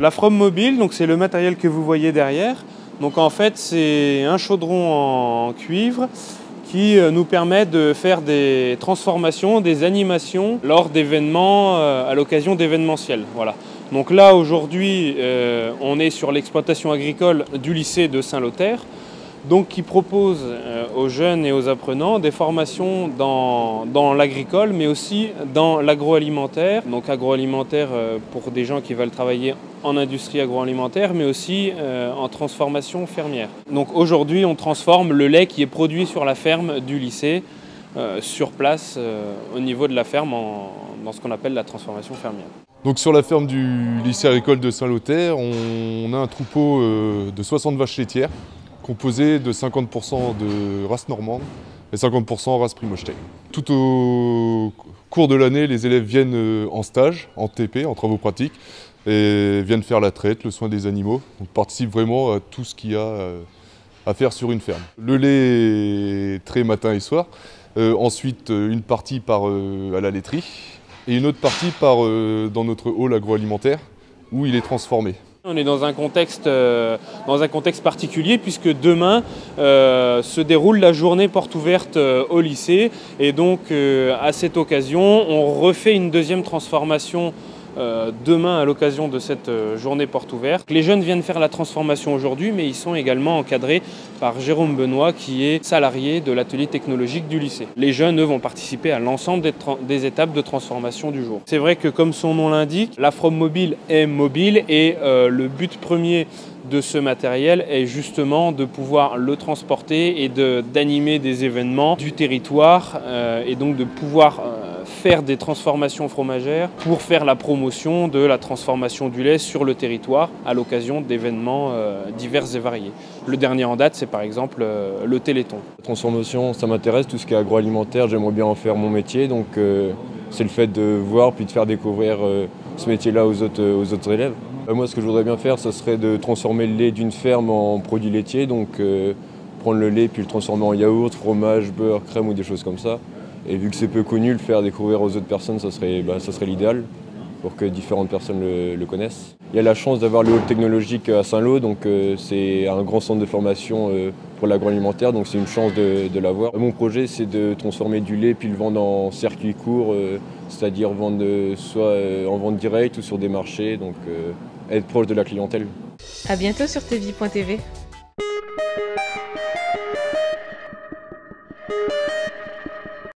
La From Mobile, donc c'est le matériel que vous voyez derrière. Donc en fait, c'est un chaudron en cuivre qui nous permet de faire des transformations, des animations lors d'événements, à l'occasion d'événementiels. Voilà. Donc là, aujourd'hui, on est sur l'exploitation agricole du lycée de Saint-Lothaire, donc qui propose aux jeunes et aux apprenants des formations dans l'agricole, mais aussi dans l'agroalimentaire. Donc agroalimentaire pour des gens qui veulent travailler en industrie agroalimentaire, mais aussi en transformation fermière. Donc aujourd'hui, on transforme le lait qui est produit sur la ferme du lycée, sur place, au niveau de la ferme, dans ce qu'on appelle la transformation fermière. Donc sur la ferme du lycée agricole de Saint-Lothaire, on a un troupeau de 60 vaches laitières, composé de 50% de race normande et 50% race Primostein. Tout au cours de l'année, les élèves viennent en stage, en TP, en travaux pratiques, et viennent faire la traite, le soin des animaux. On participe vraiment à tout ce qu'il y a à faire sur une ferme. Le lait est trait matin et soir. Ensuite, une partie part à la laiterie et une autre partie part dans notre hall agroalimentaire où il est transformé. On est dans un contexte particulier puisque demain se déroule la journée porte ouverte au lycée et donc à cette occasion on refait une deuxième transformation demain à l'occasion de cette journée porte ouverte. Les jeunes viennent faire la transformation aujourd'hui mais ils sont également encadrés par Jérôme Benoît qui est salarié de l'atelier technologique du lycée. Les jeunes eux vont participer à l'ensemble des étapes de transformation du jour. C'est vrai que comme son nom l'indique, la From Mobile est mobile et le but premier de ce matériel est justement de pouvoir le transporter et d'animer des événements du territoire et donc de pouvoir faire des transformations fromagères pour faire la promotion de la transformation du lait sur le territoire à l'occasion d'événements divers et variés. Le dernier en date, c'est par exemple le Téléthon. La transformation, ça m'intéresse, tout ce qui est agroalimentaire, j'aimerais bien en faire mon métier, donc c'est le fait de voir puis de faire découvrir ce métier-là aux autres élèves. Moi, ce que je voudrais bien faire, ce serait de transformer le lait d'une ferme en produit laitier, donc prendre le lait puis le transformer en yaourt, fromage, beurre, crème ou des choses comme ça. Et vu que c'est peu connu, le faire découvrir aux autres personnes, ça serait l'idéal pour que différentes personnes le connaissent. Il y a la chance d'avoir le hall technologique à Saint-Lô, donc c'est un grand centre de formation pour l'agroalimentaire, donc c'est une chance de l'avoir. Mon projet, c'est de transformer du lait puis le vendre en circuit court, c'est-à-dire vendre soit en vente directe ou sur des marchés, donc être proche de la clientèle. À bientôt sur tvie.tv.